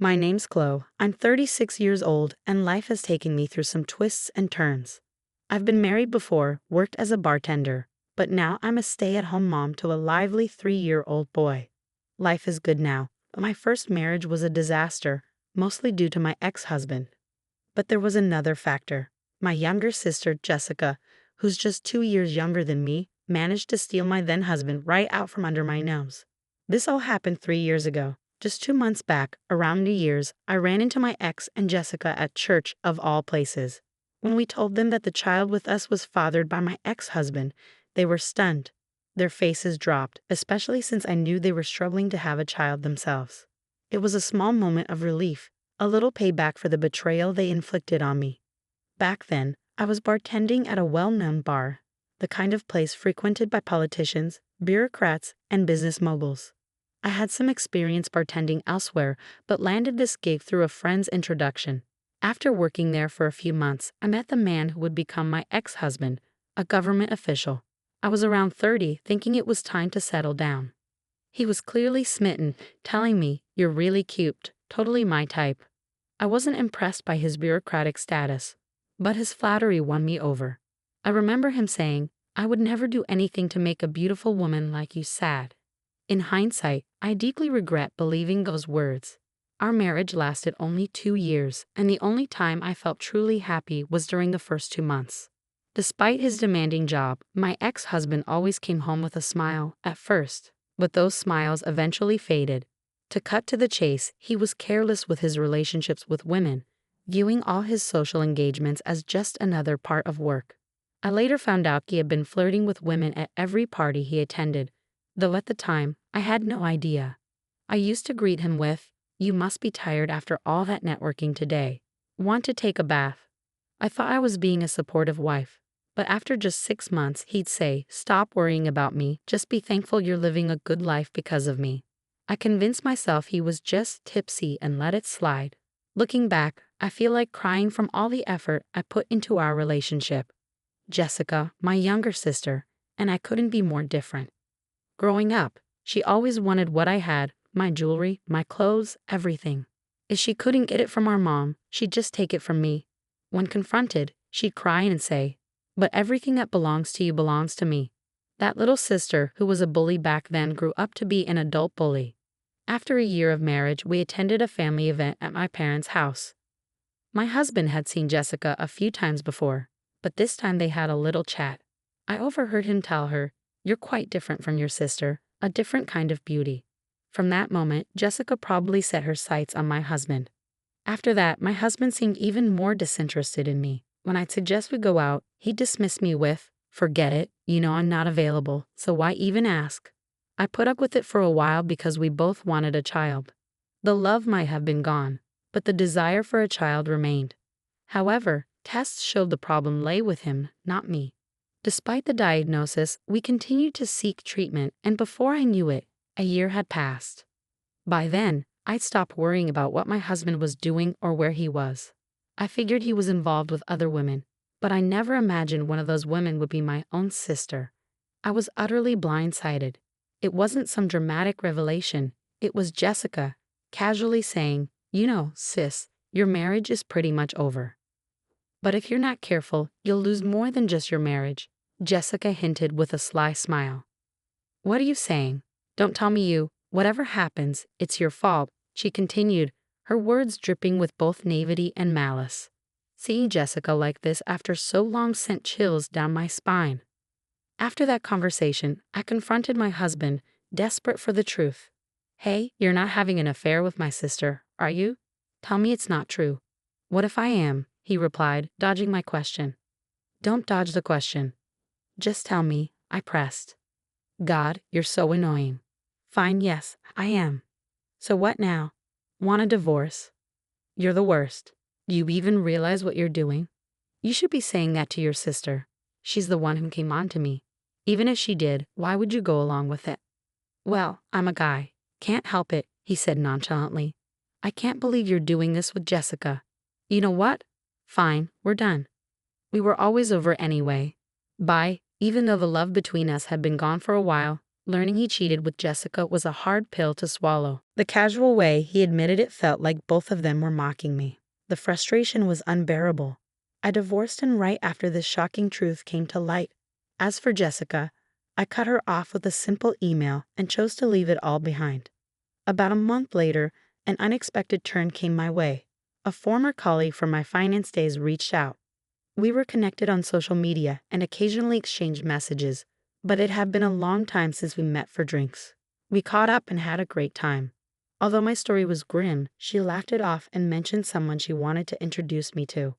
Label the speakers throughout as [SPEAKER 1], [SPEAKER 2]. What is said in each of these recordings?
[SPEAKER 1] My name's Chloe. I'm 36 years old, and life has taken me through some twists and turns. I've been married before, worked as a bartender, but now I'm a stay-at-home mom to a lively 3-year-old boy. Life is good now, but my first marriage was a disaster, mostly due to my ex-husband. But there was another factor. My younger sister, Jessica, who's just 2 years younger than me, managed to steal my then-husband right out from under my nose. This all happened 3 years ago. Just 2 months back, around New Year's, I ran into my ex and Jessica at church, of all places. When we told them that the child with us was fathered by my ex-husband, they were stunned. Their faces dropped, especially since I knew they were struggling to have a child themselves. It was a small moment of relief, a little payback for the betrayal they inflicted on me. Back then, I was bartending at a well-known bar, the kind of place frequented by politicians, bureaucrats, and business moguls. I had some experience bartending elsewhere, but landed this gig through a friend's introduction. After working there for a few months, I met the man who would become my ex-husband, a government official. I was around 30, thinking it was time to settle down. He was clearly smitten, telling me, "You're really cute, totally my type." I wasn't impressed by his bureaucratic status, but his flattery won me over. I remember him saying, "I would never do anything to make a beautiful woman like you sad." In hindsight, I deeply regret believing those words. Our marriage lasted only 2 years, and the only time I felt truly happy was during the first 2 months. Despite his demanding job, my ex-husband always came home with a smile, at first, but those smiles eventually faded. To cut to the chase, he was careless with his relationships with women, viewing all his social engagements as just another part of work. I later found out he had been flirting with women at every party he attended, though at the time, I had no idea. I used to greet him with, "You must be tired after all that networking today. Want to take a bath?" I thought I was being a supportive wife, but after just 6 months, he'd say, "Stop worrying about me, just be thankful you're living a good life because of me." I convinced myself he was just tipsy and let it slide. Looking back, I feel like crying from all the effort I put into our relationship. Jessica, my younger sister, and I couldn't be more different. Growing up, she always wanted what I had, my jewelry, my clothes, everything. If she couldn't get it from our mom, she'd just take it from me. When confronted, she'd cry and say, "But everything that belongs to you belongs to me." That little sister, who was a bully back then, grew up to be an adult bully. After a year of marriage, we attended a family event at my parents' house. My husband had seen Jessica a few times before, but this time they had a little chat. I overheard him tell her, "You're quite different from your sister, a different kind of beauty." From that moment, Jessica probably set her sights on my husband. After that, my husband seemed even more disinterested in me. When I'd suggest we go out, he'd dismiss me with, "Forget it, you know I'm not available, so why even ask?" I put up with it for a while because we both wanted a child. The love might have been gone, but the desire for a child remained. However, tests showed the problem lay with him, not me. Despite the diagnosis, we continued to seek treatment, and before I knew it, a year had passed. By then, I'd stopped worrying about what my husband was doing or where he was. I figured he was involved with other women, but I never imagined one of those women would be my own sister. I was utterly blindsided. It wasn't some dramatic revelation. It was Jessica, casually saying, "You know, sis, your marriage is pretty much over. But if you're not careful, you'll lose more than just your marriage," Jessica hinted with a sly smile. "What are you saying? Don't tell me you, whatever happens, it's your fault," she continued, her words dripping with both naivety and malice. Seeing Jessica like this after so long sent chills down my spine. After that conversation, I confronted my husband, desperate for the truth. "Hey, you're not having an affair with my sister, are you? Tell me it's not true." "What if I am?" he replied, dodging my question. "Don't dodge the question. Just tell me," I pressed. "God, you're so annoying." "Fine, yes, I am." "So what now? Want a divorce?" "You're the worst. Do you even realize what you're doing? You should be saying that to your sister. She's the one who came on to me. Even if she did, why would you go along with it?" "Well, I'm a guy. Can't help it," he said nonchalantly. "I can't believe you're doing this with Jessica. You know what? Fine, we're done. We were always over anyway. Bye." Even though the love between us had been gone for a while, Learning he cheated with Jessica was a hard pill to swallow. The casual way he admitted it felt like both of them were mocking me. The frustration was unbearable. I divorced him right after this shocking truth came to light. As for Jessica, I cut her off with a simple email and chose to leave it all behind. About a month later, an unexpected turn came my way. A former colleague from my finance days reached out. We were connected on social media and occasionally exchanged messages, but it had been a long time since we met for drinks. We caught up and had a great time. Although my story was grim, she laughed it off and mentioned someone she wanted to introduce me to.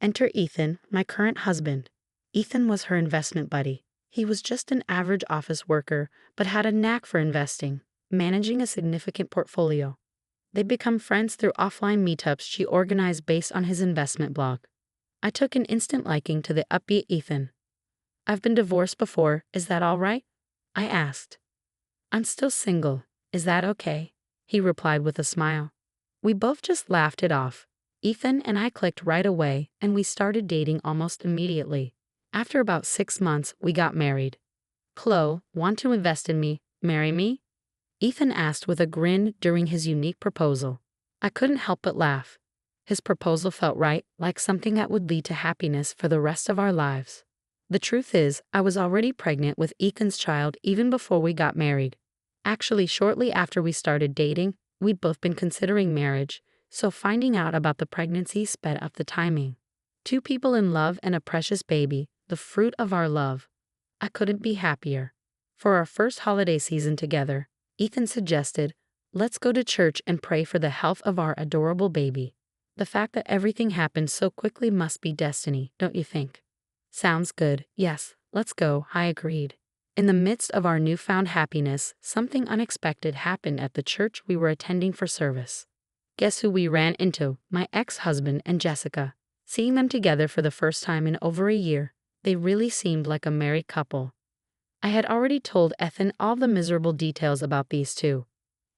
[SPEAKER 1] Enter Ethan, my current husband. Ethan was her investment buddy. He was just an average office worker, but had a knack for investing, managing a significant portfolio. They'd become friends through offline meetups she organized based on his investment blog. I took an instant liking to the upbeat Ethan. "I've been divorced before, is that all right?" I asked. "I'm still single, is that okay?" he replied with a smile. We both just laughed it off. Ethan and I clicked right away, and we started dating almost immediately. After about 6 months, we got married. "Chloe, want to invest in me, marry me?" Ethan asked with a grin during his unique proposal. I couldn't help but laugh. His proposal felt right, like something that would lead to happiness for the rest of our lives. The truth is, I was already pregnant with Ethan's child even before we got married. Actually, shortly after we started dating, we'd both been considering marriage, so finding out about the pregnancy sped up the timing. 2 people in love and a precious baby, the fruit of our love. I couldn't be happier. For our first holiday season together, Ethan suggested, "Let's go to church and pray for the health of our adorable baby." The fact that everything happened so quickly must be destiny, don't you think? "Sounds good, yes, let's go," I agreed. In the midst of our newfound happiness, something unexpected happened at the church we were attending for service. Guess who we ran into? My ex-husband and Jessica. Seeing them together for the first time in over a year, they really seemed like a married couple. I had already told Ethan all the miserable details about these two.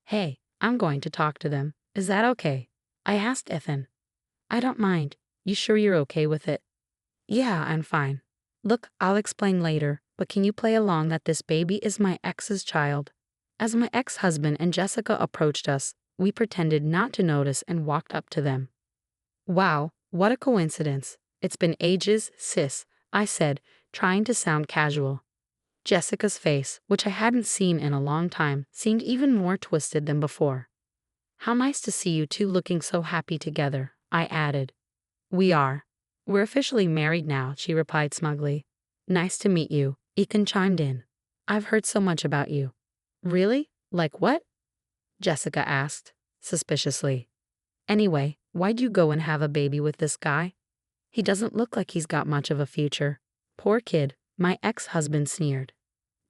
[SPEAKER 1] "Hey, I'm going to talk to them. Is that okay?" I asked Ethan. "I don't mind. You sure you're okay with it?" "Yeah, I'm fine. Look, I'll explain later, but can you play along that this baby is my ex's child?" As my ex-husband and Jessica approached us, we pretended not to notice and walked up to them. "Wow, what a coincidence. It's been ages, sis," I said, trying to sound casual. Jessica's face, which I hadn't seen in a long time, seemed even more twisted than before. "How nice to see you two looking so happy together," I added. "We are. We're officially married now," she replied smugly. "Nice to meet you," Ethan chimed in. "I've heard so much about you." "Really? Like what?" Jessica asked, suspiciously. "Anyway, why'd you go and have a baby with this guy? He doesn't look like he's got much of a future." "Poor kid," my ex-husband sneered.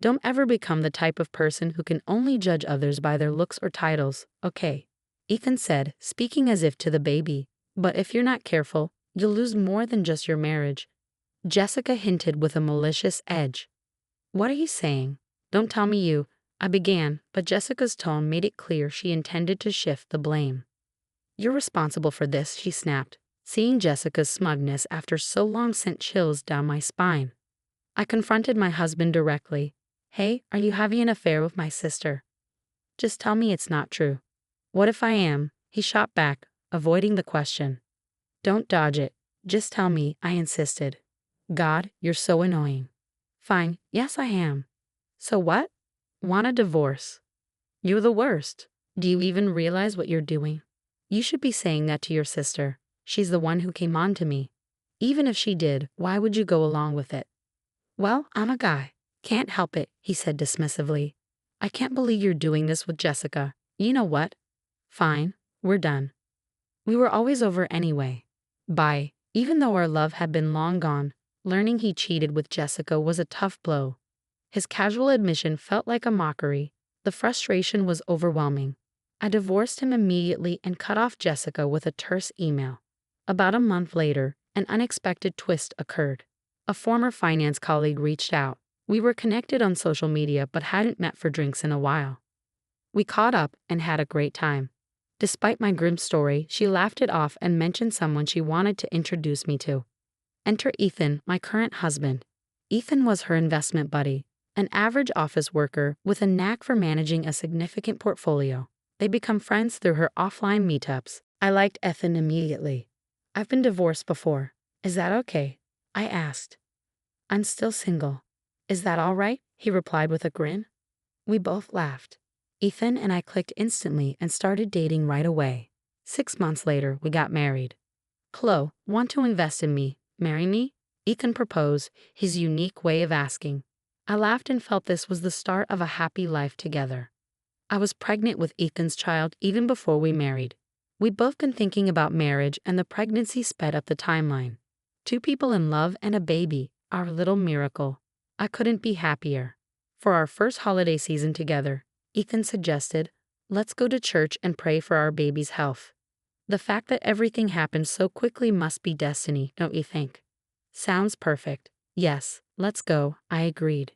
[SPEAKER 1] "Don't ever become the type of person who can only judge others by their looks or titles, okay?" Ethan said, speaking as if to the baby. "But if you're not careful, you'll lose more than just your marriage." Jessica hinted with a malicious edge. "What are you saying? Don't tell me you," I began, but Jessica's tone made it clear she intended to shift the blame. "You're responsible for this," she snapped. Seeing Jessica's smugness after so long sent chills down my spine. I confronted my husband directly. "Hey, are you having an affair with my sister? Just tell me it's not true." "What if I am?" he shot back, avoiding the question. "Don't dodge it. Just tell me," I insisted. "God, you're so annoying." "Fine, yes I am." "So what? Want a divorce?" "You're the worst. Do you even realize what you're doing? You should be saying that to your sister. She's the one who came on to me. Even if she did, why would you go along with it?" "Well, I'm a guy. Can't help it," he said dismissively. "I can't believe you're doing this with Jessica. You know what? Fine, we're done." We were always over anyway. Bye. Even though our love had been long gone, learning he cheated with Jessica was a tough blow. His casual admission felt like a mockery. The frustration was overwhelming. I divorced him immediately and cut off Jessica with a terse email. About a month later, an unexpected twist occurred. A former finance colleague reached out. We were connected on social media but hadn't met for drinks in a while. We caught up and had a great time. Despite my grim story, she laughed it off and mentioned someone she wanted to introduce me to. Enter Ethan, my current husband. Ethan was her investment buddy. an average office worker with a knack for managing a significant portfolio. They become friends through her offline meetups. I liked Ethan immediately. I've been divorced before. Is that okay? I asked. I'm still single. Is that all right? He replied with a grin. We both laughed. Ethan and I clicked instantly and started dating right away. 6 months later, we got married. Chloe, want to invest in me? Marry me? Ethan proposed, his unique way of asking. I laughed and felt this was the start of a happy life together. I was pregnant with Ethan's child even before we married. We'd both been thinking about marriage, and the pregnancy sped up the timeline. 2 people in love and a baby, our little miracle. I couldn't be happier. For our first holiday season together, Ethan suggested, let's go to church and pray for our baby's health. The fact that everything happened so quickly must be destiny, don't you think? Sounds perfect. Yes, let's go, I agreed.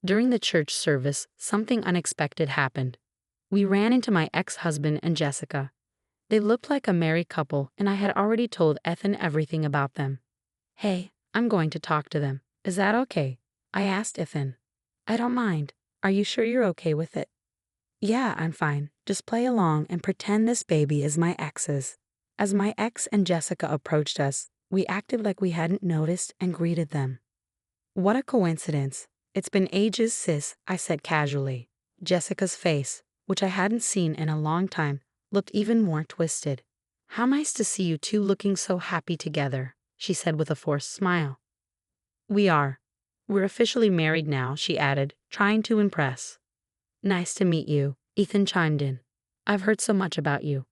[SPEAKER 1] During the church service, something unexpected happened. We ran into my ex-husband and Jessica. They looked like a married couple, and I had already told Ethan everything about them. Hey, I'm going to talk to them. Is that okay? I asked Ethan. I don't mind. Are you sure you're okay with it? Yeah, I'm fine. Just play along and pretend this baby is my ex's. As my ex and Jessica approached us, we acted like we hadn't noticed and greeted them. What a coincidence. It's been ages, sis, I said casually. Jessica's face, which I hadn't seen in a long time, looked even more twisted. How nice to see you two looking so happy together, she said with a forced smile. We are. We're officially married now, she added, trying to impress. Nice to meet you, Ethan chimed in. I've heard so much about you.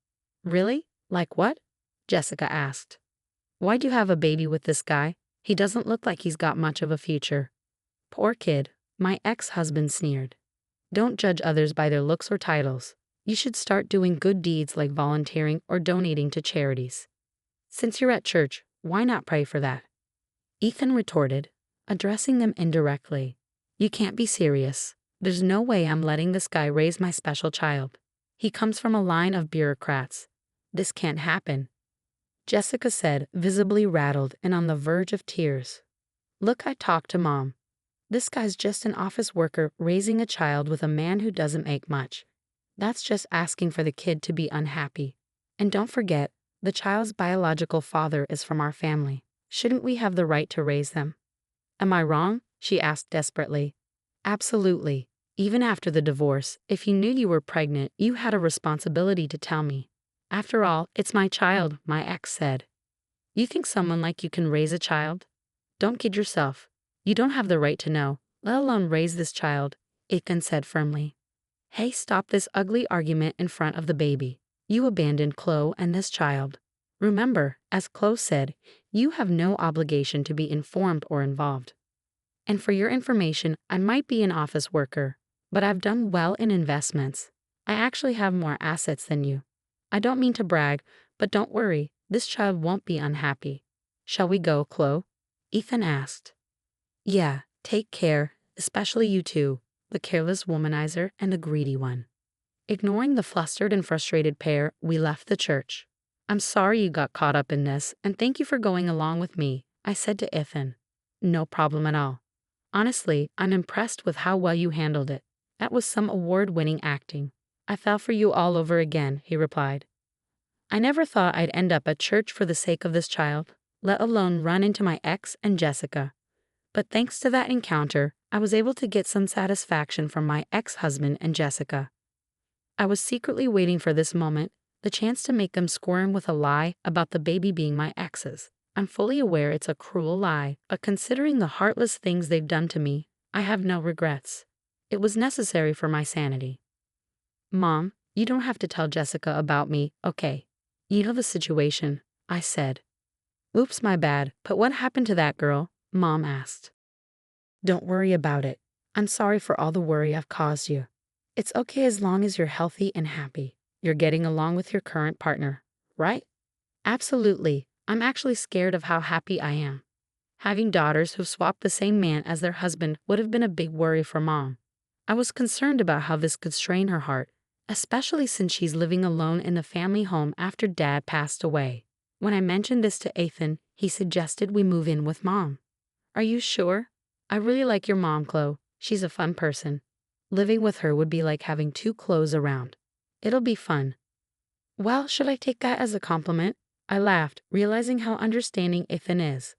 [SPEAKER 1] Really? Like what? Jessica asked. Why'd you have a baby with this guy? He doesn't look like he's got much of a future. Poor kid, my ex-husband sneered. Don't judge others by their looks or titles. You should start doing good deeds like volunteering or donating to charities. Since you're at church, why not pray for that? Ethan retorted, addressing them indirectly. You can't be serious. There's no way I'm letting this guy raise my special child. He comes from a line of bureaucrats. This can't happen. Jessica said, visibly rattled and on the verge of tears. Look, I talked to Mom. This guy's just an office worker raising a child with a man who doesn't make much. That's just asking for the kid to be unhappy. And don't forget, the child's biological father is from our family. Shouldn't we have the right to raise them? Am I wrong? She asked desperately. Absolutely. Even after the divorce, if you knew you were pregnant, you had a responsibility to tell me. After all, it's my child, my ex said. You think someone like you can raise a child? Don't kid yourself. You don't have the right to know, let alone raise this child, Ethan said firmly. Hey, stop this ugly argument in front of the baby. You abandoned Chloe and this child. Remember, as Chloe said, you have no obligation to be informed or involved. And for your information, I might be an office worker, but I've done well in investments. I actually have more assets than you. I don't mean to brag, but don't worry, this child won't be unhappy. Shall we go, Chloe? Ethan asked. Yeah, take care, especially you two, the careless womanizer and the greedy one. Ignoring the flustered and frustrated pair, we left the church. I'm sorry you got caught up in this, and thank you for going along with me, I said to Ethan. No problem at all. Honestly, I'm impressed with how well you handled it. That was some award-winning acting. I fell for you all over again, he replied. I never thought I'd end up at church for the sake of this child, let alone run into my ex and Jessica. But thanks to that encounter, I was able to get some satisfaction from my ex-husband and Jessica. I was secretly waiting for this moment, the chance to make them squirm with a lie about the baby being my ex's. I'm fully aware it's a cruel lie, but considering the heartless things they've done to me, I have no regrets. It was necessary for my sanity. Mom, you don't have to tell Jessica about me, okay? You know the situation, I said. Oops, my bad, but what happened to that girl? Mom asked. Don't worry about it. I'm sorry for all the worry I've caused you. It's okay as long as you're healthy and happy. You're getting along with your current partner, right? Absolutely. I'm actually scared of how happy I am. Having daughters who've swapped the same man as their husband would have been a big worry for Mom. I was concerned about how this could strain her heart, especially since she's living alone in the family home after Dad passed away. When I mentioned this to Ethan, he suggested we move in with Mom. Are you sure? I really like your mom, Chloe. She's a fun person. Living with her would be like having two clothes around. It'll be fun. Well, should I take that as a compliment? I laughed, realizing how understanding Ethan is.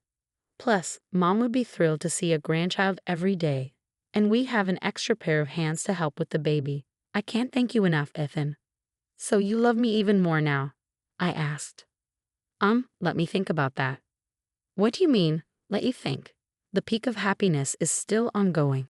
[SPEAKER 1] Plus, Mom would be thrilled to see a grandchild every day. And we have an extra pair of hands to help with the baby. I can't thank you enough, Ethan. So you love me even more now? I asked. Let me think about that. What do you mean, let you think? The peak of happiness is still ongoing.